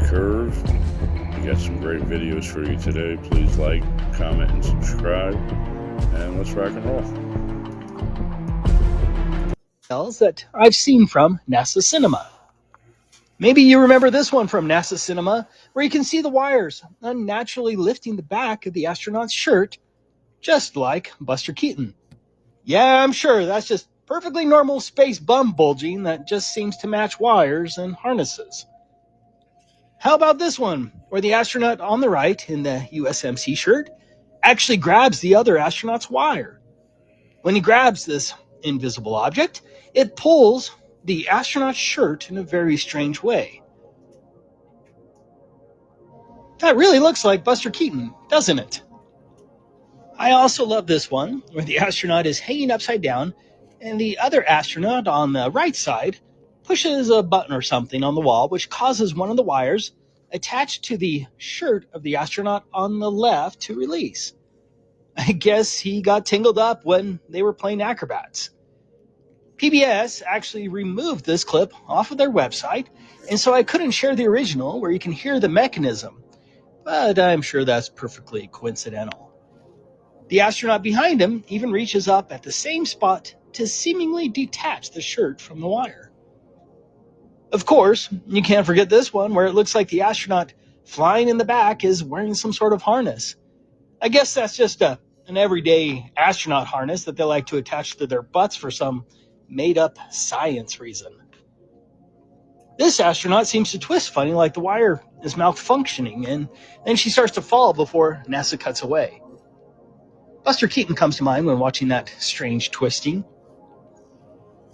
curve. We got some great videos for you today. Please like, comment, and subscribe. And let's rock and roll. That I've seen from NASA Cinema. Maybe you remember this one from NASA Cinema, where you can see the wires unnaturally lifting the back of the astronaut's shirt, just like Buster Keaton. Yeah, I'm sure that's just perfectly normal space bum bulging that just seems to match wires and harnesses. How about this one, where the astronaut on the right in the USMC shirt actually grabs the other astronaut's wire? When he grabs this invisible object, it pulls the astronaut's shirt in a very strange way. That really looks like Buster Keaton, doesn't it? I also love this one, where the astronaut is hanging upside down, and the other astronaut on the right side pushes a button or something on the wall, which causes one of the wires attached to the shirt of the astronaut on the left to release. I guess he got tangled up when they were playing acrobats. PBS actually removed this clip off of their website, and so I couldn't share the original where you can hear the mechanism, but I'm sure that's perfectly coincidental. The astronaut behind him even reaches up at the same spot to seemingly detach the shirt from the wire. Of course, you can't forget this one where it looks like the astronaut flying in the back is wearing some sort of harness. I guess that's just an everyday astronaut harness that they like to attach to their butts for some made-up science reason. This astronaut seems to twist funny, like the wire is malfunctioning, and then she starts to fall before NASA cuts away. Buster Keaton comes to mind when watching that strange twisting.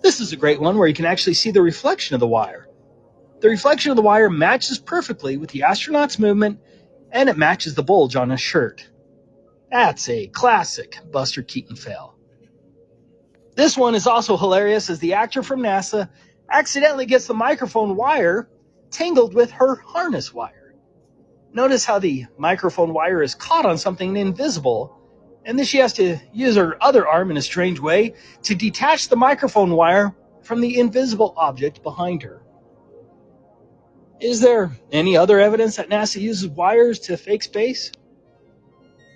This is a great one where you can actually see the reflection of the wire. The reflection of the wire matches perfectly with the astronaut's movement, and it matches the bulge on his shirt. That's a classic Buster Keaton fail. This one is also hilarious as the actor from NASA accidentally gets the microphone wire tangled with her harness wire. Notice how the microphone wire is caught on something invisible, and then she has to use her other arm in a strange way to detach the microphone wire from the invisible object behind her. Is there any other evidence that NASA uses wires to fake space?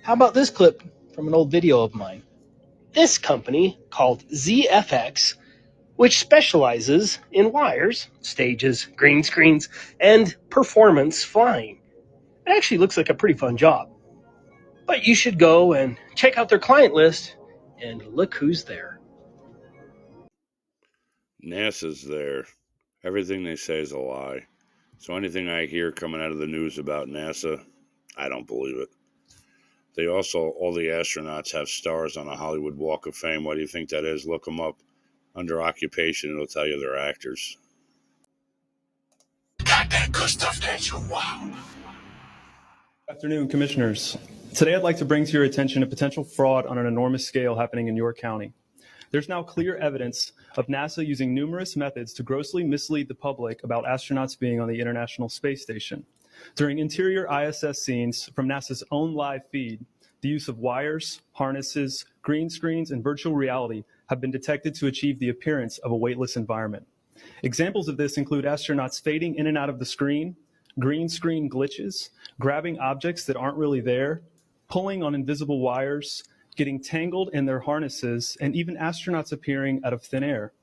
How about this clip from an old video of mine? This company, called ZFX, which specializes in wires, stages, green screens, and performance flying. It actually looks like a pretty fun job. But you should go and check out their client list, and look who's there. NASA's there. Everything they say is a lie. So anything I hear coming out of the news about NASA, I don't believe it. They also, all the astronauts have stars on the Hollywood Walk of Fame. Why do you think that is? Look them up. Under occupation, it'll tell you they're actors. Got that good stuff that you want. Good afternoon, Commissioners. Today I'd like to bring to your attention a potential fraud on an enormous scale happening in York County. There's now clear evidence of NASA using numerous methods to grossly mislead the public about astronauts being on the International Space Station. During interior ISS scenes from NASA's own live feed, the use of wires, harnesses, green screens, and virtual reality have been detected to achieve the appearance of a weightless environment. Examples of this include astronauts fading in and out of the screen, green screen glitches, grabbing objects that aren't really there, pulling on invisible wires, getting tangled in their harnesses, and even astronauts appearing out of thin air.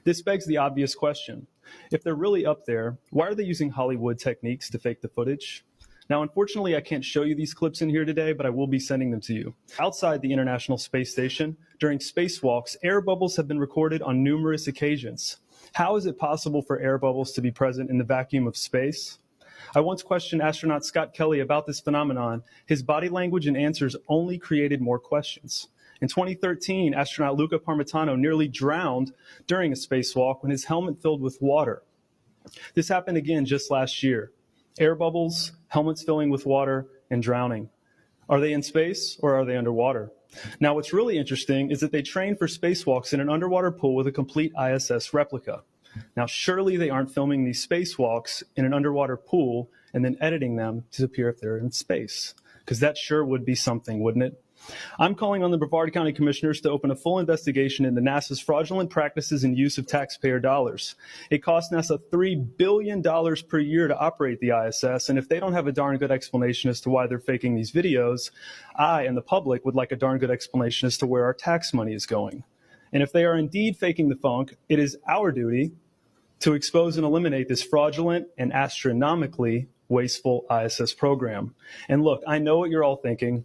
This begs the obvious question. If they're really up there, why are they using Hollywood techniques to fake the footage? Now, unfortunately, I can't show you these clips in here today, but I will be sending them to you. Outside the International Space Station, during spacewalks, air bubbles have been recorded on numerous occasions. How is it possible for air bubbles to be present in the vacuum of space? I once questioned astronaut Scott Kelly about this phenomenon. His body language and answers only created more questions. In 2013, astronaut Luca Parmitano nearly drowned during a spacewalk when his helmet filled with water. This happened again just last year. Air bubbles, helmets filling with water, and drowning. Are they in space or are they underwater? Now, what's really interesting is that they trained for spacewalks in an underwater pool with a complete ISS replica. Now, surely they aren't filming these spacewalks in an underwater pool and then editing them to appear if they're in space, because that sure would be something, wouldn't it? I'm calling on the Brevard County Commissioners to open a full investigation into NASA's fraudulent practices and use of taxpayer dollars. It costs NASA $3 billion per year to operate the ISS, and if they don't have a darn good explanation as to why they're faking these videos, I and the public would like a darn good explanation as to where our tax money is going. And if they are indeed faking the funk, it is our duty to expose and eliminate this fraudulent and astronomically wasteful ISS program. And look, I know what you're all thinking.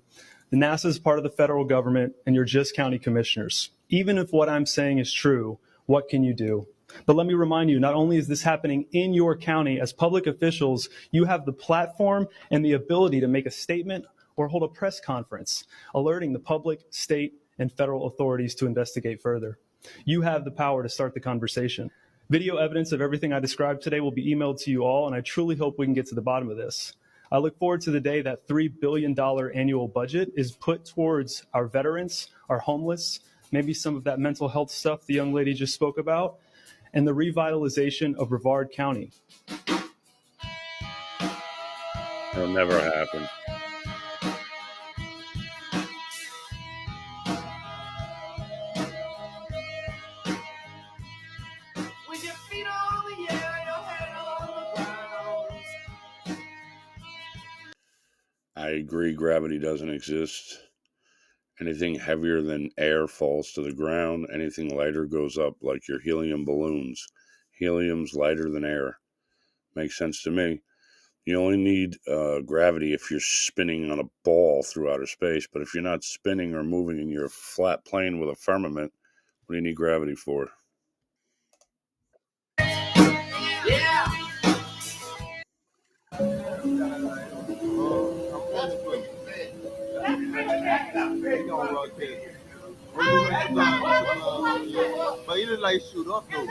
The NASA is part of the federal government, and you're just county commissioners. Even if what I'm saying is true, what can you do? But let me remind you, not only is this happening in your county, as public officials, you have the platform and the ability to make a statement or hold a press conference, alerting the public, state, and federal authorities to investigate further. You have the power to start the conversation. Video evidence of everything I described today will be emailed to you all, and I truly hope we can get to the bottom of this. I look forward to the day that $3 billion annual budget is put towards our veterans, our homeless, maybe some of that mental health stuff the young lady just spoke about, and the revitalization of Brevard County. It'll never happen. With your feet on the air, your head on the ground. I agree, gravity doesn't exist. Anything heavier than air falls to the ground. Anything lighter goes up, like your helium balloons. Helium's lighter than air. Makes sense to me. You only need gravity if you're spinning on a ball through outer space, but if you're not spinning or moving in your flat plane with a firmament, what do you need gravity for? Yeah. But he didn't like shoot up though.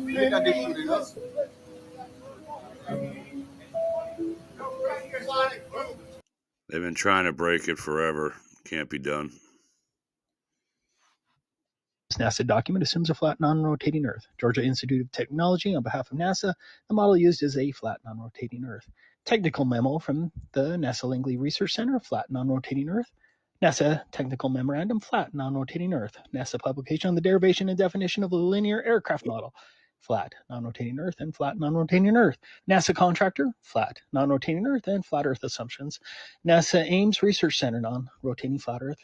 They got this shooting up. They've been trying to break it forever. Can't be done. This NASA document assumes a flat, non-rotating Earth. Georgia Institute of Technology, on behalf of NASA, the model used is a flat, non-rotating Earth. Technical memo from the NASA Langley Research Center, flat, non-rotating Earth. NASA Technical Memorandum, flat, non-rotating Earth. NASA publication on the derivation and definition of the linear aircraft model, flat, non-rotating Earth, and flat, non-rotating Earth. NASA contractor, flat, non-rotating Earth, and flat Earth assumptions. NASA Ames Research Center, non-rotating flat Earth.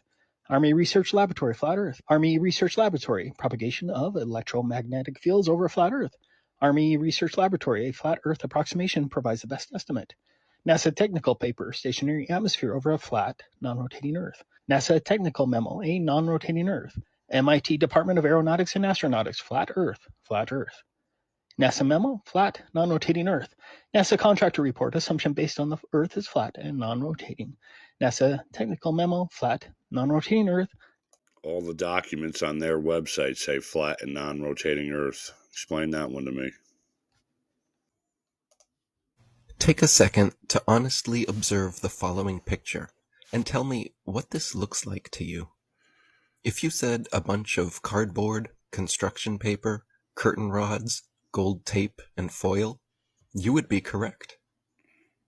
Army Research Laboratory, flat Earth. Army Research Laboratory, propagation of electromagnetic fields over a flat Earth. Army Research Laboratory, a flat Earth approximation provides the best estimate. NASA Technical Paper, stationary atmosphere over a flat, non-rotating Earth. NASA Technical Memo, a non-rotating Earth. MIT Department of Aeronautics and Astronautics, flat Earth, flat Earth. NASA Memo, flat, non-rotating Earth. NASA Contractor Report, assumption based on the Earth is flat and non-rotating. NASA Technical Memo, flat, non-rotating Earth. All the documents on their website say flat and non-rotating Earth. Explain that one to me. Take a second to honestly observe the following picture and tell me what this looks like to you. If you said a bunch of cardboard, construction paper, curtain rods, gold tape, and foil, you would be correct.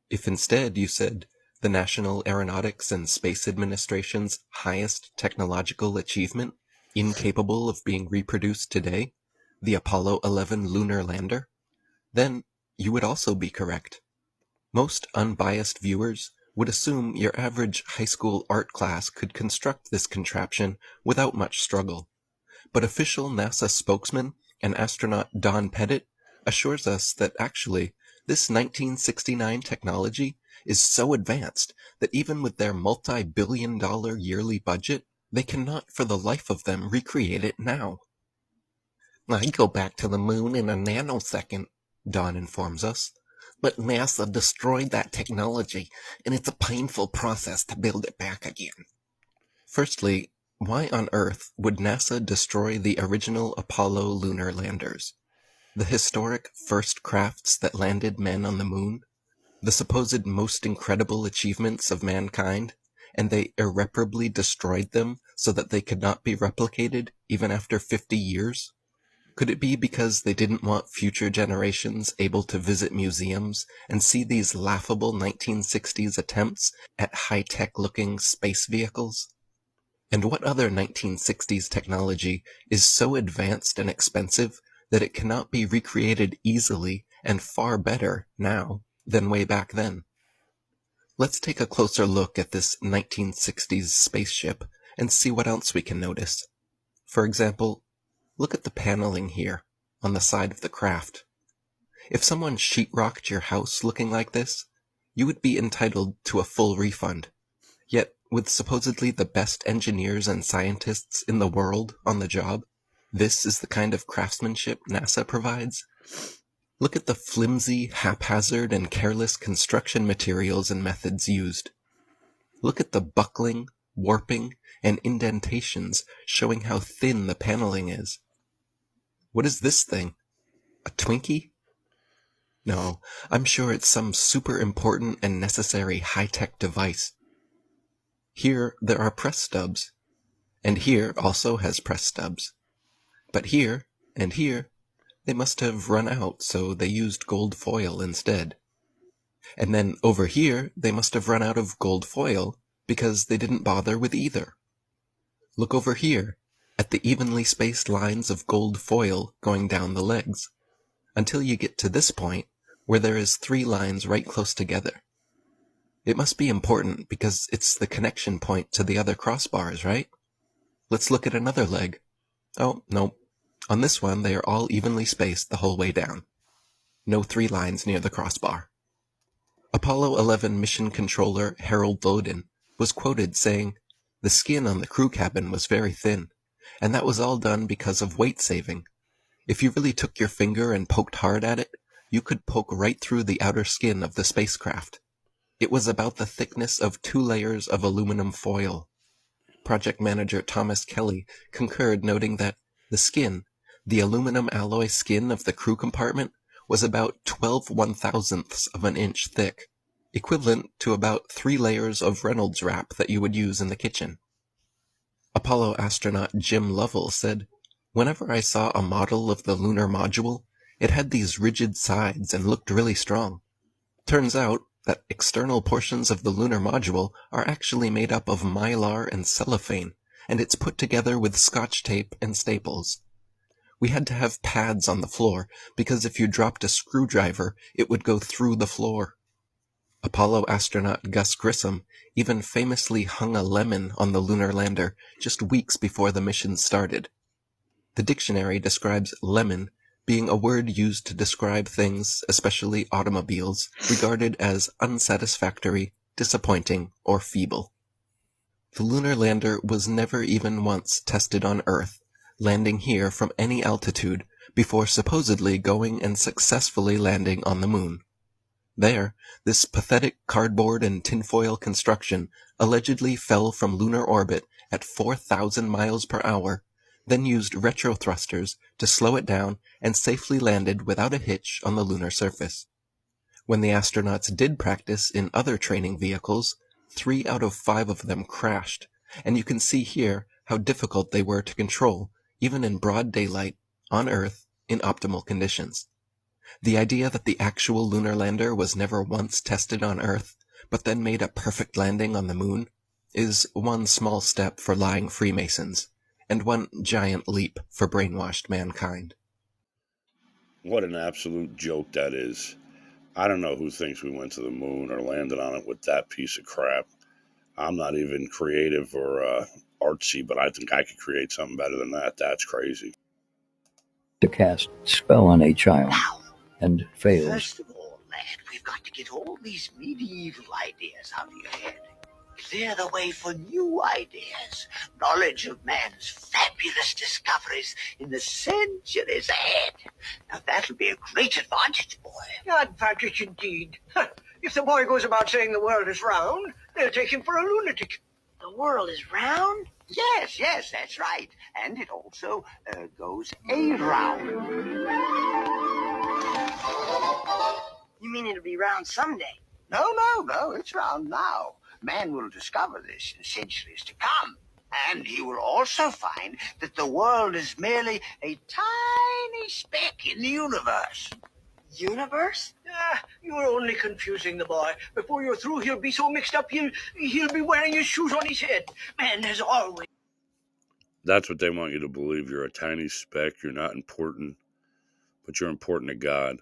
If instead you said the National Aeronautics and Space Administration's highest technological achievement, incapable of being reproduced today, the Apollo 11 lunar lander, then you would also be correct. Most unbiased viewers would assume your average high school art class could construct this contraption without much struggle. But official NASA spokesman and astronaut Don Pettit assures us that actually this 1969 technology is so advanced that even with their multi-billion-dollar yearly budget, they cannot for the life of them recreate it now. I'd go back to the moon in a nanosecond, Don informs us. But NASA destroyed that technology, and it's a painful process to build it back again. Firstly, why on earth would NASA destroy the original Apollo lunar landers? The historic first crafts that landed men on the moon? The supposed most incredible achievements of mankind? And they irreparably destroyed them so that they could not be replicated even after 50 years? Could it be because they didn't want future generations able to visit museums and see these laughable 1960s attempts at high-tech looking space vehicles? And what other 1960s technology is so advanced and expensive that it cannot be recreated easily and far better now than way back then? Let's take a closer look at this 1960s spaceship and see what else we can notice. For example, look at the paneling here on the side of the craft. If someone sheetrocked your house looking like this, you would be entitled to a full refund. Yet, with supposedly the best engineers and scientists in the world on the job, this is the kind of craftsmanship NASA provides? Look at the flimsy, haphazard, and careless construction materials and methods used. Look at the buckling, warping, and indentations showing how thin the paneling is. What is this thing? A Twinkie? No, I'm sure it's some super important and necessary high-tech device. Here there are press stubs, and here also has press stubs. But here, and here, they must have run out, so they used gold foil instead. And then over here, they must have run out of gold foil because they didn't bother with either. Look over here, at the evenly spaced lines of gold foil going down the legs, until you get to this point, where there is 3 lines right close together. It must be important because it's the connection point to the other crossbars, right? Let's look at another leg. Oh, no. On this one, they are all evenly spaced the whole way down. No 3 lines near the crossbar. Apollo 11 mission controller Harold Loden was quoted saying, "The skin on the crew cabin was very thin, and that was all done because of weight saving. If you really took your finger and poked hard at it, you could poke right through the outer skin of the spacecraft. It was about the thickness of 2 layers of aluminum foil." Project manager Thomas Kelly concurred, noting that the skin, the aluminum alloy skin of the crew compartment, was about 12 1/1000ths of an inch thick, equivalent to about 3 layers of Reynolds wrap that you would use in the kitchen. Apollo astronaut Jim Lovell said, "Whenever I saw a model of the lunar module, it had these rigid sides and looked really strong. Turns out that external portions of the lunar module are actually made up of mylar and cellophane, and it's put together with Scotch tape and staples. We had to have pads on the floor, because if you dropped a screwdriver, it would go through the floor." Apollo astronaut Gus Grissom even famously hung a lemon on the lunar lander just weeks before the mission started. The dictionary describes lemon being a word used to describe things, especially automobiles, regarded as unsatisfactory, disappointing, or feeble. The lunar lander was never even once tested on Earth, landing here from any altitude before supposedly going and successfully landing on the moon. There, this pathetic cardboard and tinfoil construction allegedly fell from lunar orbit at 4,000 miles per hour, then used retrothrusters to slow it down and safely landed without a hitch on the lunar surface. When the astronauts did practice in other training vehicles, 3 out of 5 of them crashed, and you can see here how difficult they were to control, even in broad daylight, on Earth, in optimal conditions. The idea that the actual lunar lander was never once tested on Earth, but then made a perfect landing on the moon, is one small step for lying Freemasons, and one giant leap for brainwashed mankind. What an absolute joke that is. I don't know who thinks we went to the moon or landed on it with that piece of crap. I'm not even creative or artsy, but I think I could create something better than that. That's crazy. To cast spell on a child Now, and fails. first of all, lad, we've got to get all these medieval ideas out of your head. Clear the way for new ideas. Knowledge of man's fabulous discoveries in the centuries ahead. Now that'll be a great advantage, boy. Advantage indeed. If the boy goes about saying the world is round, they'll take him for a lunatic. The world is round? Yes, that's right. And it also goes around. You mean it'll be round someday? No, it's round now. Man will discover this in centuries to come. And he will also find that the world is merely a tiny speck in the universe. Universe? You're only confusing the boy. Before you're through, he'll be so mixed up he'll be wearing his shoes on his head. Man has always... That's what they want you to believe. You're a tiny speck. You're not important, but you're important to God.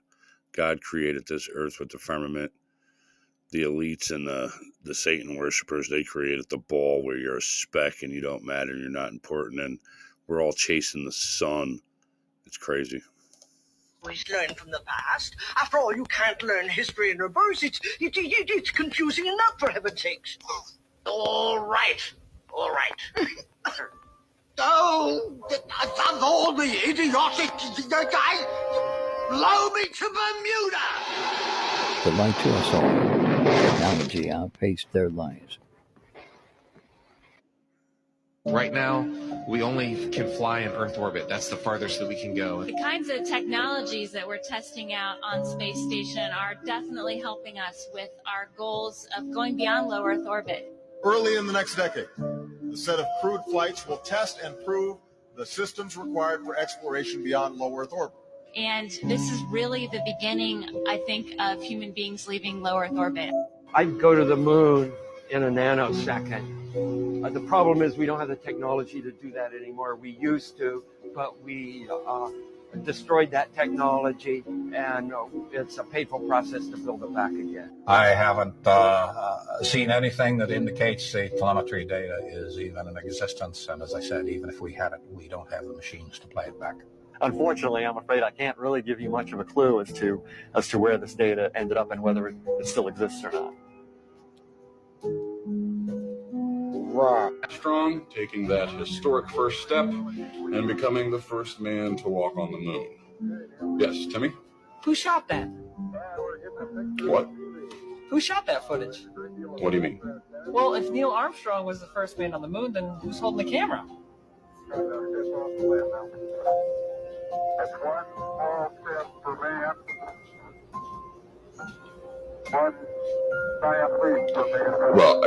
God created this earth with the firmament. The elites and the Satan worshippers, they created the ball where you're a speck and you don't matter and you're not important, and we're all chasing the sun. It's crazy. Always learn from the past. After all, you can't learn history in reverse. It's confusing enough, for heaven's sakes. All right. Oh, of all the idiotic guys, blow me to Bermuda! To lie to us all, technology outpaced their lives. Right now, we only can fly in Earth orbit. That's the farthest that we can go. The kinds of technologies that we're testing out on Space Station are definitely helping us with our goals of going beyond low Earth orbit. Early in the next decade, the set of crewed flights will test and prove the systems required for exploration beyond low Earth orbit. And this is really the beginning, I think, of human beings leaving low Earth orbit. I'd go to the moon in a nanosecond. The problem is we don't have the technology to do that anymore. We used to, but we destroyed that technology, and it's a painful process to build it back again. I haven't seen anything that indicates the telemetry data is even in existence, and as I said, even if we had it, we don't have the machines to play it back. Unfortunately, I'm afraid I can't really give you much of a clue as to where this data ended up and whether it still exists or not. Armstrong taking that historic first step and becoming the first man to walk on the moon. Yes, Timmy? Who shot that? What? Who shot that footage? What do you mean? Well, if Neil Armstrong was the first man on the moon, then who's holding the camera? That's one small step for man, one giant leap for mankind. Well,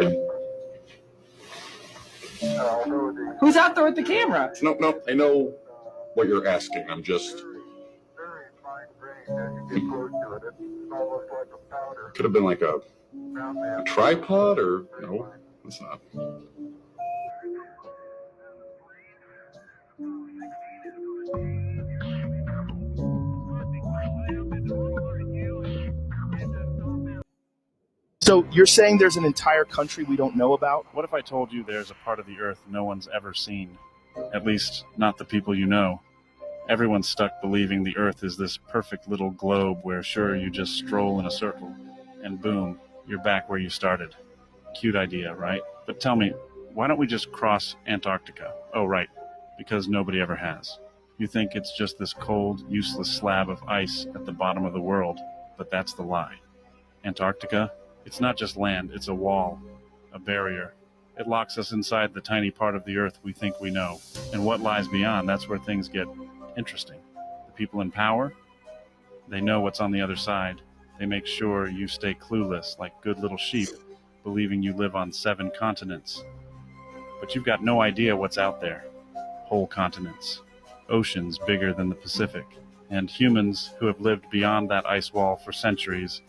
Who's out there with the camera? No, I know what you're asking. I'm just... Could have been like a tripod, or... No, it's not. So you're saying there's an entire country we don't know about? What if I told you there's a part of the Earth no one's ever seen? At least, not the people you know. Everyone's stuck believing the Earth is this perfect little globe where sure you just stroll in a circle, and boom, you're back where you started. Cute idea, right? But tell me, why don't we just cross Antarctica? Oh, right, because nobody ever has. You think it's just this cold, useless slab of ice at the bottom of the world, but that's the lie. Antarctica? It's not just land, it's a wall, a barrier. It locks us inside the tiny part of the Earth we think we know. And what lies beyond, that's where things get interesting. The people in power, they know what's on the other side. They make sure you stay clueless like good little sheep, believing you live on 7 continents. But you've got no idea what's out there. Whole continents. Oceans bigger than the Pacific. And humans who have lived beyond that ice wall for centuries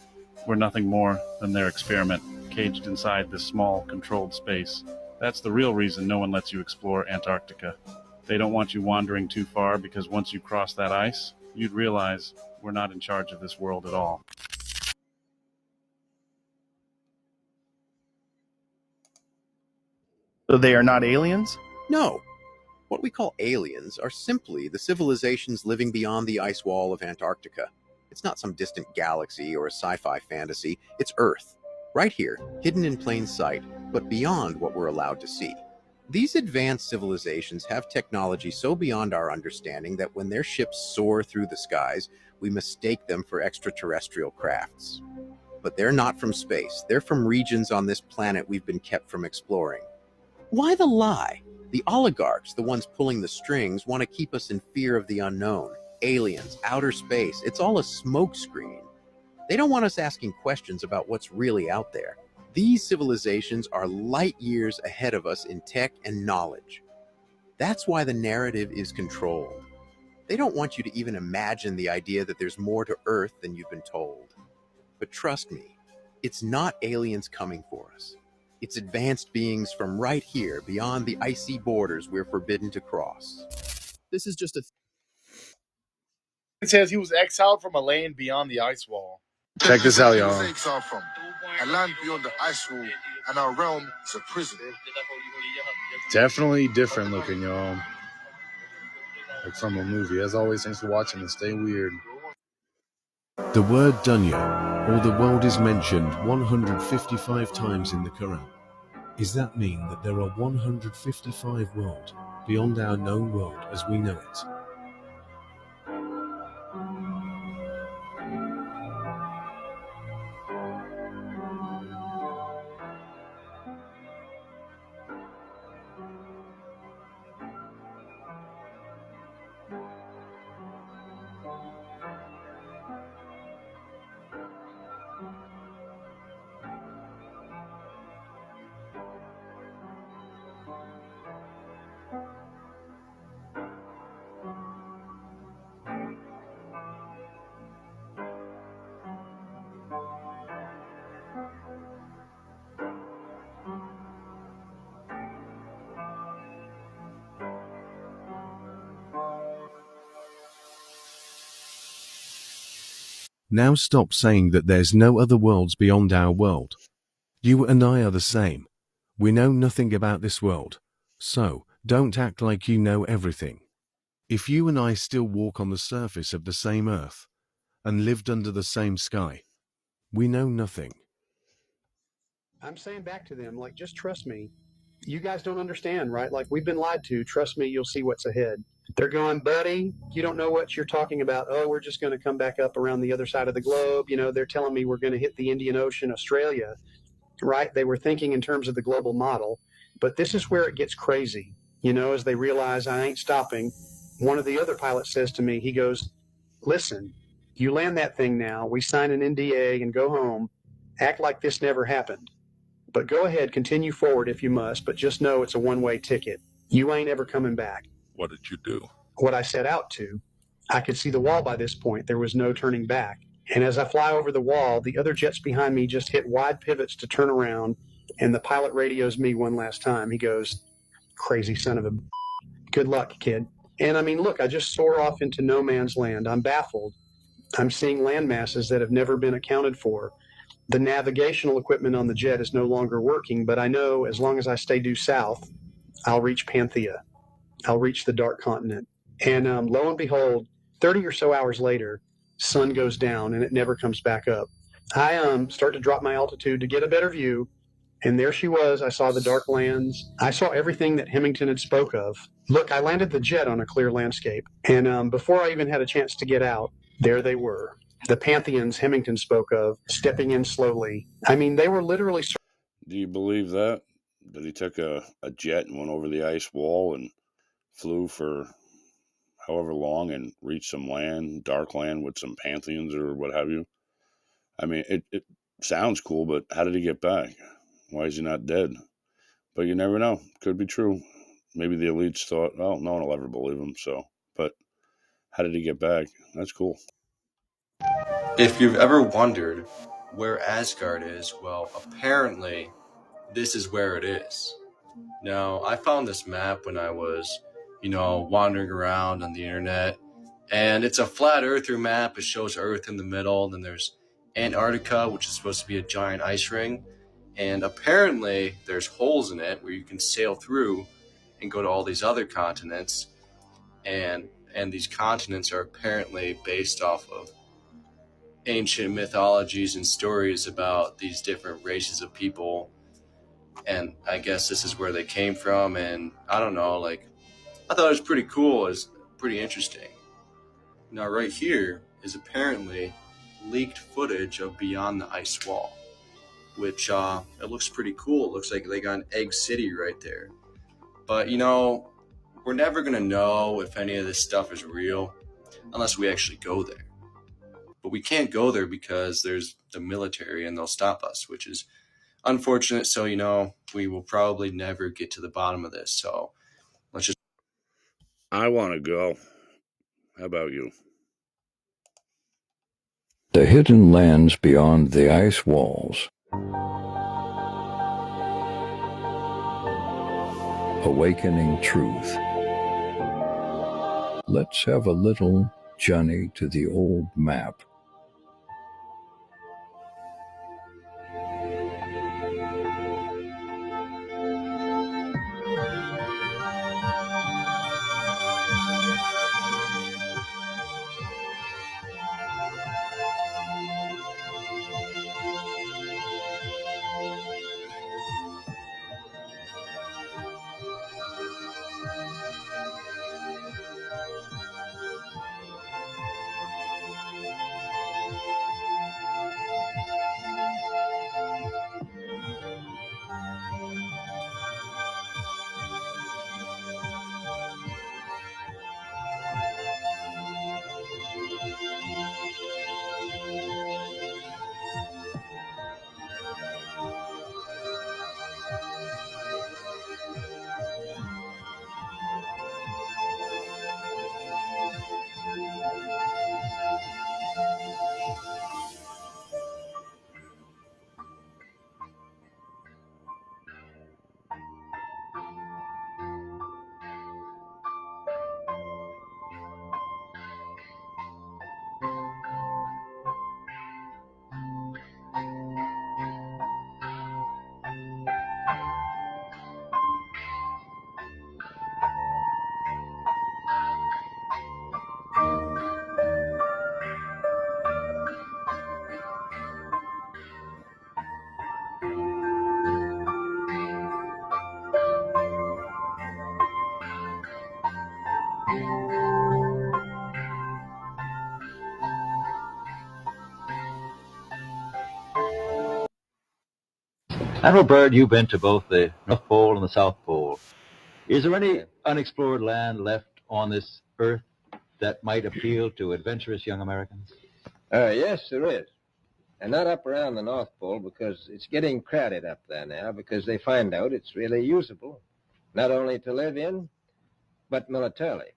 were nothing more than their experiment, caged inside this small, controlled space. That's the real reason no one lets you explore Antarctica. They don't want you wandering too far, because once you cross that ice, you'd realize we're not in charge of this world at all. So they are not aliens? No. What we call aliens are simply the civilizations living beyond the ice wall of Antarctica. It's not some distant galaxy or a sci-fi fantasy. It's Earth, right here, hidden in plain sight, but beyond what we're allowed to see. These advanced civilizations have technology so beyond our understanding that when their ships soar through the skies, we mistake them for extraterrestrial crafts. But they're not from space. They're from regions on this planet we've been kept from exploring. Why the lie? The oligarchs, the ones pulling the strings, want to keep us in fear of the unknown. Aliens, outer space, it's all a smokescreen. They don't want us asking questions about what's really out there. These civilizations are light years ahead of us in tech and knowledge. That's why the narrative is controlled. They don't want you to even imagine the idea that there's more to Earth than you've been told. But trust me, it's not aliens coming for us. It's advanced beings from right here, beyond the icy borders we're forbidden to cross. This is just a. It says he was exiled from a land beyond the ice wall. Check this out, y'all. Exiled from a land beyond the ice wall, and our realm is a prison. Definitely different looking, y'all. Like from a movie. As always, thanks for watching and stay weird. The word dunya, or the world, is mentioned 155 times in the Quran. Does that mean that there are 155 worlds beyond our known world as we know it? Now stop saying that there's no other worlds beyond our world. You and I are the same. We know nothing about this world. So, don't act like you know everything. If you and I still walk on the surface of the same earth and lived under the same sky, we know nothing. I'm saying back to them, like, just trust me. You guys don't understand, right? Like, we've been lied to. Trust me, you'll see what's ahead. They're going, buddy, you don't know what you're talking about. Oh, we're just going to come back up around the other side of the globe. You know, they're telling me we're going to hit the Indian Ocean, Australia, right? They were thinking in terms of the global model. But this is where it gets crazy, you know, as they realize I ain't stopping. One of the other pilots says to me, he goes, listen, you land that thing now, we sign an NDA and go home, act like this never happened. But go ahead, continue forward if you must, but just know it's a one-way ticket. You ain't ever coming back. What did you do? What I set out to. I could see the wall by this point. There was no turning back. And as I fly over the wall, the other jets behind me just hit wide pivots to turn around, and the pilot radios me one last time. He goes, crazy son of a... Good luck, kid. And I mean, look, I just soar off into no man's land. I'm baffled. I'm seeing land masses that have never been accounted for. The navigational equipment on the jet is no longer working, but I know as long as I stay due south, I'll reach Panthea. I'll reach the Dark Continent. And lo and behold, 30 or so hours later, sun goes down and it never comes back up. I start to drop my altitude to get a better view, and there she was. I saw the dark lands. I saw everything that Hemington had spoke of. Look, I landed the jet on a clear landscape, and before I even had a chance to get out, there they were. The Pantheons Hemington spoke of, stepping in slowly. I mean, they were literally... Do you believe that? That he took a jet and went over the ice wall and flew for however long and reached some land, dark land with some Pantheons or what have you? I mean, it sounds cool, but how did he get back? Why is he not dead? But you never know. Could be true. Maybe the elites thought, well, no one will ever believe him, so. But how did he get back? That's cool. If you've ever wondered where Asgard is, well, apparently this is where it is. Now, I found this map when I was, wandering around on the internet, and it's a flat earther map. It shows Earth in the middle, and then there's Antarctica, which is supposed to be a giant ice ring, and apparently there's holes in it where you can sail through and go to all these other continents, and these continents are apparently based off of ancient mythologies and stories about these different races of people, and I guess this is where they came from. And I don't know, like, I thought it was pretty cool. It's pretty interesting. Now right here is apparently leaked footage of Beyond the Ice Wall, which it looks pretty cool. It looks like they got an Egg City right there. But we're never gonna know if any of this stuff is real unless we actually go there. But we can't go there because there's the military and they'll stop us, which is unfortunate. So, we will probably never get to the bottom of this. So let's just... I want to go. How about you? The hidden lands beyond the ice walls. awakening truth. Let's have a little journey to the old map. Admiral Byrd, you've been to both the North Pole and the South Pole. Is there any unexplored land left on this Earth that might appeal to adventurous young Americans? Yes, there is. And not up around the North Pole, because it's getting crowded up there now, because they find out it's really usable, not only to live in, but militarily.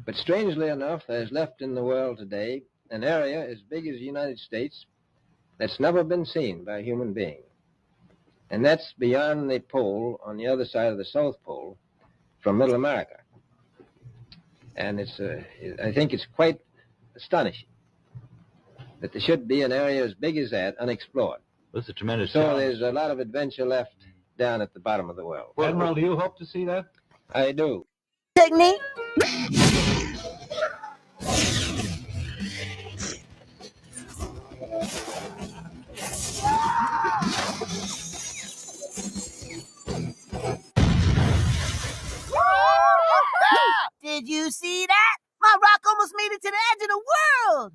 But strangely enough, there's left in the world today an area as big as the United States that's never been seen by a human being. And that's beyond the pole on the other side of the South Pole from Middle America. And I think it's quite astonishing that there should be an area as big as that unexplored. That's a tremendous So challenge. there's a lot of adventure left down at the bottom of the world. Admiral, do you hope to see that? I do. Technique. Did you see that? My rock almost made it to the edge of the world.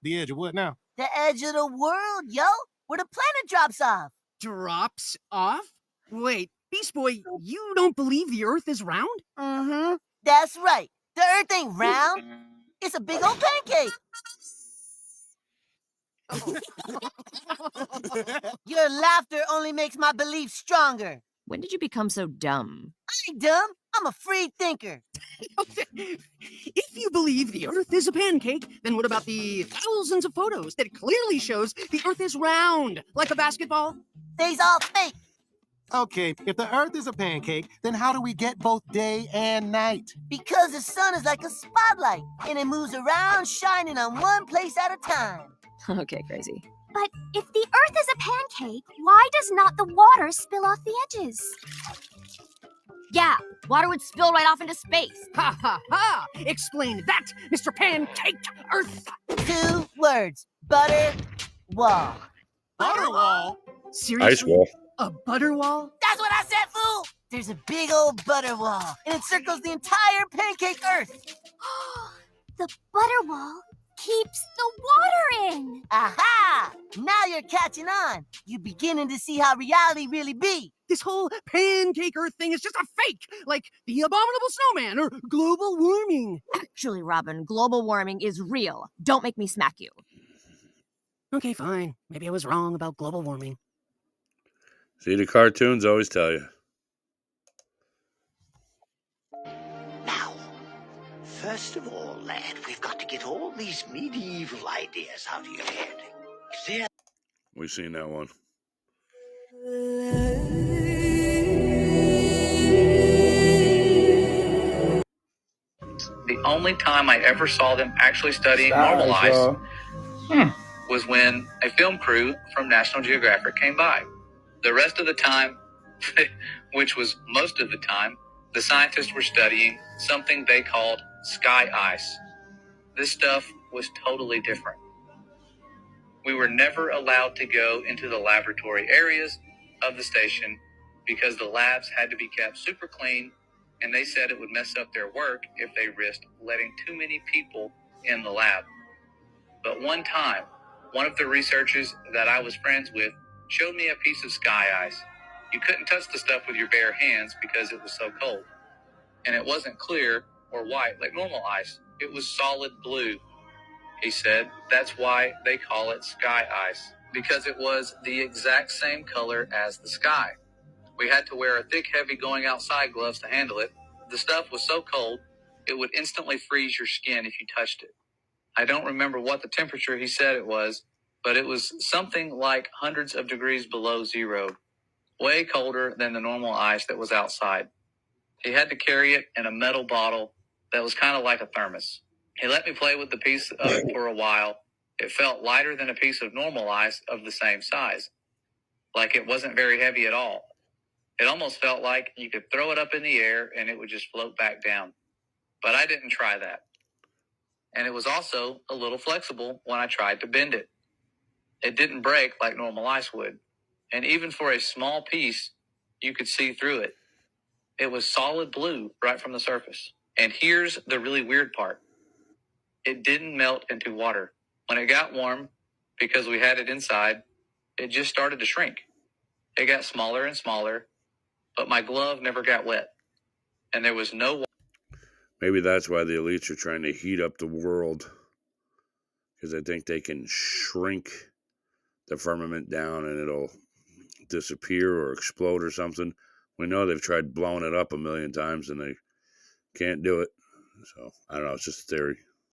The edge of what now? The edge of the world, yo. Where the planet drops off. Drops off? Wait, Beast Boy, you don't believe the Earth is round? Mm-hmm. That's right. The Earth ain't round. It's a big old pancake. Your laughter only makes my belief stronger. When did you become so dumb? I ain't dumb. I'm a free thinker. If you believe the Earth is a pancake, then what about the thousands of photos that clearly shows the Earth is round, like a basketball? They's all fake. Okay, if the Earth is a pancake, then how do we get both day and night? Because the sun is like a spotlight, and it moves around shining on one place at a time. Okay, crazy. But if the Earth is a pancake, why does not the water spill off the edges? Yeah, water would spill right off into space. Ha ha ha! Explain that, Mr. Pancake Earth! 2 words. Butter wall. Butterwall? Seriously? Ice wall. A butter wall? That's what I said, fool! There's a big old butter wall, and it circles the entire pancake Earth. The butter wall keeps the water in. Aha! Now you're catching on. You're beginning to see how reality really be. This whole pancake Earth thing is just a fake, like the abominable snowman or global warming. Actually, Robin, global warming is real. Don't make me smack you. Okay, fine. Maybe I was wrong about global warming. See, the cartoons always tell you. Now, first of all, lad, we've got to get all these medieval ideas out of your head. They're We've seen that one. The only time I ever saw them actually studying normal ice was when a film crew from National Geographic came by. The rest of the time, which was most of the time, the scientists were studying something they called sky ice. This stuff was totally different. We were never allowed to go into the laboratory areas of the station because the labs had to be kept super clean, and they said it would mess up their work if they risked letting too many people in the lab. But one time, one of the researchers that I was friends with showed me a piece of sky ice. You couldn't touch the stuff with your bare hands because it was so cold. And it wasn't clear or white like normal ice. It was solid blue. He said that's why they call it sky ice, because it was the exact same color as the sky. We had to wear a thick, heavy going outside gloves to handle it. The stuff was so cold, it would instantly freeze your skin if you touched it. I don't remember what the temperature he said it was, but it was something like hundreds of degrees below zero, way colder than the normal ice that was outside. He had to carry it in a metal bottle that was kind of like a thermos. He let me play with the piece of it for a while. It felt lighter than a piece of normal ice of the same size. Like it wasn't very heavy at all. It almost felt like you could throw it up in the air and it would just float back down. But I didn't try that. And it was also a little flexible when I tried to bend it. It didn't break like normal ice would. And even for a small piece, you could see through it. It was solid blue right from the surface. And here's the really weird part. It didn't melt into water. When it got warm, because we had it inside, it just started to shrink. It got smaller and smaller, but my glove never got wet. And there was no... Maybe that's why the elites are trying to heat up the world, because they think they can shrink the firmament down and it'll disappear or explode or something. We know they've tried blowing it up a million times and they can't do it. So, I don't know. It's just a theory.